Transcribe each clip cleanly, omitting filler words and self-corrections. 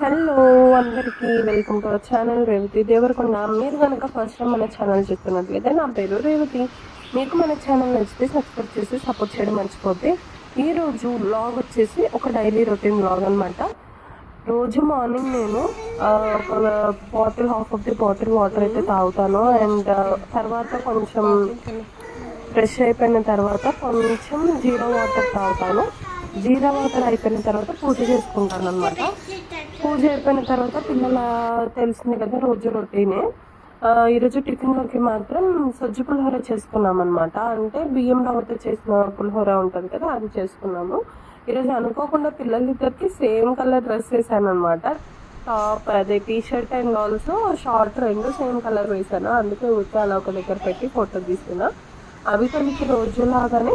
Hello అందరికీ welcome to our channel Revathi Devarakonda. మీరు కనుక ఫస్ట్ టైం మన ఛానల్ చూస్తున్నట్లయితే నా పేరు రేవతి. మీకు మన ఛానల్ నచ్చితే సబ్స్క్రైబ్ చేసి సపోర్ట్ చేయడం మర్చిపోతే. ఈరోజు వ్లాగ్ వచ్చేసి ఒక డైలీ రొటీన్ వ్లాగ్ అనమాట. రోజు మార్నింగ్ నేను ఒక bottle half of the bottle water అయితే తాగుతాను. అండ్ తర్వాత కొంచెం ఫ్రెష్ అయిపోయిన తర్వాత కొంచెం జీరా వాటర్ తాగుతాను. జీరా వాటర్ అయిపోయిన తర్వాత పూజ చేసుకుంటాను అనమాట. పూజ అయిపోయిన తర్వాత పిల్లల తెలిసింది కదా రోజు రొటీనే. ఈరోజు టిఫిన్లోకి మాత్రం సజ్జు పులిహోర చేసుకున్నాం అనమాట. అంటే బియ్యం రవ్వతో చేసిన పులిహోర ఉంటుంది కదా, అది చేసుకున్నాము. ఈరోజు అనుకోకుండా పిల్లలిద్దరికి సేమ్ కలర్ డ్రెస్ వేసాను అనమాట. టాప్ అదే T shirt and also short రెండు సేమ్ కలర్ వేసాను. అందుకే ఊరికే అలా ఒక దగ్గర పెట్టి ఫోటో తీసుకున్నా. అవి తనకి రోజులాగానే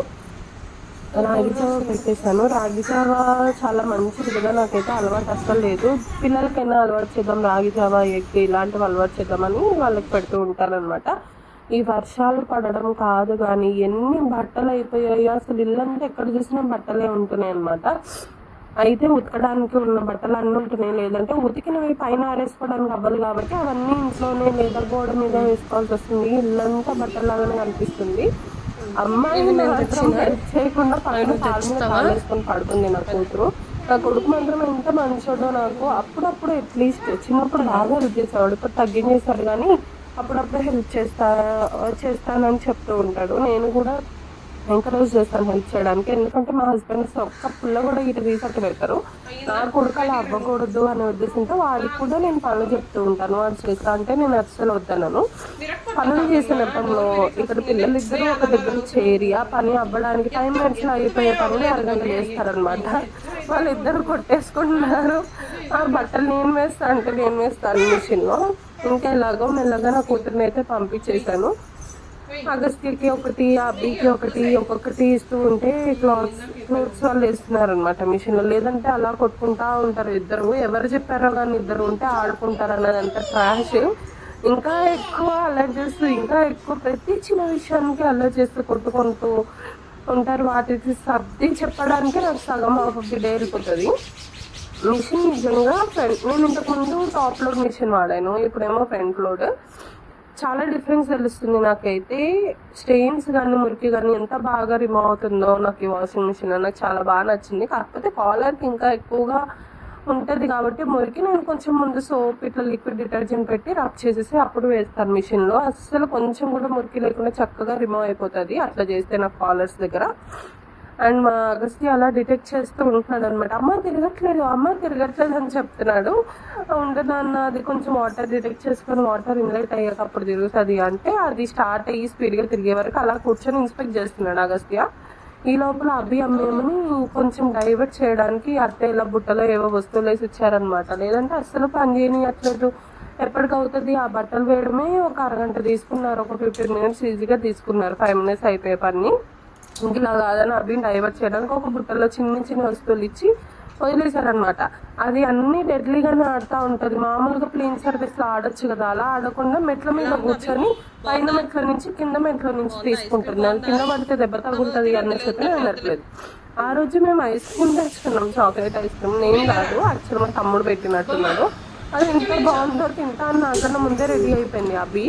రాగి జావ పెట్టేశాను. రాగి జావ చాలా మంచిది కదా, నాకైతే అలవాటు అస్సలు లేదు. పిల్లలకైనా అలవాటు చేద్దాం, రాగి జావ ఎగ్ ఇలాంటివి అలవాటు చేద్దామని వాళ్ళకి పెడుతూ ఉంటానన్నమాట. ఈ వర్షాలు పడడం కాదు కానీ ఎన్ని బట్టలు అయిపోయాయి, అసలు ఇల్లంతా ఎక్కడ చూసినా బట్టలే ఉంటున్నాయి అనమాట. అయితే ఉతకడానికి ఉన్న బట్టలు అన్నీ ఉంటున్నాయి, లేదంటే ఉతికినవి పైన ఆరేసుకోవడానికి అవ్వదు కాబట్టి అవన్నీ ఇంట్లోనే లేదా గోడ మీద వేసుకోవాల్సి వస్తుంది. ఇల్లంతా బట్టలాగానే కనిపిస్తుంది. అమ్మాయి మాత్రం హెల్ప్ చేయకుండా పైన కాలు వేసుకొని పడుతుంది నా కూతురు. నా కొడుకు మాత్రం ఎంత మంచోడో. నాకు అప్పుడప్పుడు అట్లీస్ట్ చిన్నప్పుడు బాగా హెల్ప్ చేసేవాడు, ఇప్పుడు తగ్గించేశాడు కానీ అప్పుడప్పుడు హెల్ప్ చేస్తానని చెప్తూ ఉంటాడు. నేను కూడా ఎంకరేజ్ చేస్తాను హెల్ప్ చేయడానికి. ఎందుకంటే మా హస్బెండ్ ఒక్క పుల్ల కూడా ఇటు తీసట్టు పెడతారు. నా కొడుకు అలా అవ్వకూడదు అనే ఉద్దేశంతో వాడికి కూడా నేను పనులు చెప్తూ ఉంటాను. వాడు చేస్తా అంటే నేను అస్సలు వద్దనను. పనులు చేసే నెపంలో ఇక్కడ పిల్లలిద్దరూ ఒక దగ్గర చేరి ఆ పని అవ్వడానికి 5 minutes అయిపోయే పనులు అరగంట చేస్తారనమాట. వాళ్ళిద్దరు కొట్టేసుకుంటున్నారు. ఆ బట్టలు నేను వేస్తా అంటే నేను వేస్తాను మిషన్లో. ఇంకా ఎలాగో మెల్లగా నా కూతుర్ని అయితే పంపించేశాను. అగస్త్యకి ఒకటి, అబ్బీకి ఒకటి, ఒక్కొక్కటి ఇస్తూ ఉంటే క్లోత్స్ వాళ్ళు వేస్తున్నారు అనమాట మిషన్లో. లేదంటే అలా కొట్టుకుంటా ఉంటారు ఇద్దరు. ఎవరు చెప్పారో కానీ ఇద్దరు ఉంటే ఆడుకుంటారు అన్నదంతా ట్రాష్. ఇంకా ఎక్కువ అల్లరి చేస్తూ, ఇంకా ఎక్కువ ప్రతి చిన్న విషయానికి అల్లరి చేస్తూ కొట్టుకుంటూ ఉంటారు. వాటికి సర్ది చెప్పడానికి నాకు సగం ఆఫ్ ఆఫ్ ది డే వెళ్ళిపోతుంది. మిషన్ నిజంగా నేను ఇంతకుముందు టాప్ లోడ్ మిషన్ వాడాను, ఇప్పుడేమో ఫ్రంట్ లోడ్. చాలా డిఫరెన్స్ తెలుస్తుంది నాకైతే. స్టెయిన్స్ కానీ మురికి కానీ ఎంత బాగా రిమూవ్ అవుతుందో నాకు ఈ వాషింగ్ మిషన్. నాకు చాలా బాగా నచ్చింది. కాకపోతే కాలర్కి ఇంకా ఎక్కువగా ఉంటుంది కాబట్టి మురికి నేను కొంచెం ముందు సోప్ ఇట్లా లిక్విడ్ డిటర్జెంట్ పెట్టి రబ్ చేసేసి అప్పుడు వేస్తాను మిషన్లో. అస్సలు కొంచెం కూడా మురికి లేకుండా చక్కగా రిమూవ్ అయిపోతుంది అట్లా చేస్తే నాకు కాలర్స్ దగ్గర. అండ్ మా అగస్త్య అలా డిటెక్ట్ చేస్తూ ఉంటున్నాడు అనమాట. అమ్మ తిరగట్లేదు అని చెప్తున్నాడు. ఉండదన్న అది కొంచెం వాటర్ డిటెక్ట్ చేసుకొని వాటర్ ఇన్లెట్ అయ్యాక అప్పుడు తిరుగుతుంది అంటే అది స్టార్ట్ అయ్యి స్పీడ్గా తిరిగే వరకు అలా కూర్చొని ఇన్స్పెక్ట్ చేస్తున్నాడు అగస్త్య. ఈ లోపల అమ్మేమని కొంచెం డైవర్ట్ చేయడానికి అత్తయ్యల బుట్టలో ఏవో వస్తువులు వేసి ఇచ్చారనమాట. లేదంటే అస్సలు పని చేయనియట్లేదు. ఎప్పటికవుతుంది ఆ బట్టలు వేయడమే ఒక అరగంట తీసుకున్నారు, ఒక 15 minutes ఈజీగా తీసుకున్నారు. 5 minutes అయిపోయే పని. ఇలా కాదని అభిని డైవర్ట్ చేయడానికి ఒక బుట్టలో చిన్న చిన్న వస్తువులు ఇచ్చి వదిలేశారనమాట. అది అన్ని డెడ్లీగానే ఆడుతూ ఉంటుంది. మామూలుగా ప్లేన్ సర్ఫేస్లో ఆడొచ్చు కదా, అలా ఆడకుండా మెట్ల మీద కూర్చొని పైన మెట్ల నుంచి కింద మెట్ల నుంచి తీసుకుంటున్నాను. కింద పడితే దెబ్బ తగులుతుంది అన్న చెప్పి వెళ్ళట్లేదు. ఆ రోజు మేము ఐస్ క్రీమ్ తెచ్చుకున్నాం, చాక్లెట్ ఐస్ క్రీమ్. నేను కాదు, యాక్చువల్ మా తమ్ముడు పెట్టినట్టున్నాడు. అది ఎంత బాగుందో తింటా అని నాకన్నా ముందే రెడీ అయిపోయింది అభి.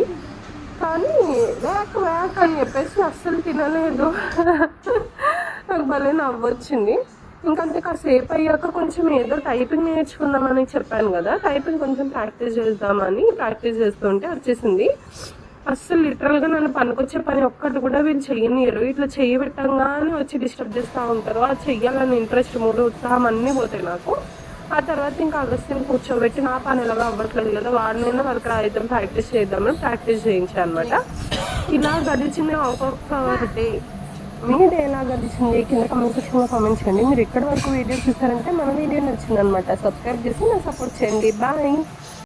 కానీ వ్యాక్ అని చెప్పేసి అస్సలు తినలేదు. నాకు భలే నవ్వొచ్చింది. ఇంకంతే కాసేపు అయ్యాక కొంచెం ఏదో టైపింగ్ నేర్చుకుందామని చెప్పాను కదా, టైపింగ్ కొంచెం ప్రాక్టీస్ చేద్దామని ప్రాక్టీస్ చేస్తుంటే వచ్చేసింది. అస్సలు లిటరల్గా నన్ను పనికొచ్చే పని ఒక్కటి కూడా వీళ్ళు చెయ్యనియరు. ఇట్లా చెయ్యి పెట్టంగానే వచ్చి డిస్టర్బ్ చేస్తూ ఉంటారు. అది చెయ్యాలని ఇంట్రెస్ట్, మూడు, ఉత్సాహం అన్నీ పోతాయి నాకు. ఆ తర్వాత ఇంకా అగస్త్యం కూర్చోబెట్టి నా పని ఎలాగా అవ్వట్లేదు కదా, వాడినైనా వాళ్ళకి రాయిద్దాం, ప్రాక్టీస్ చేద్దామని ప్రాక్టీస్ చేయించాను అనమాట. ఇలా గడిచింది ఒక్కొక్క డే. మీ డే ఎలా గడిచింది కింద కామెంట్ సెక్షన్లో కామెంట్ చేయండి. మీరు ఎక్కడి వరకు వీడియో చూసారంటే మన వీడియో నచ్చింది అనమాట. సబ్స్క్రైబ్ చేసి నాకు సపోర్ట్ చేయండి. బాయ్.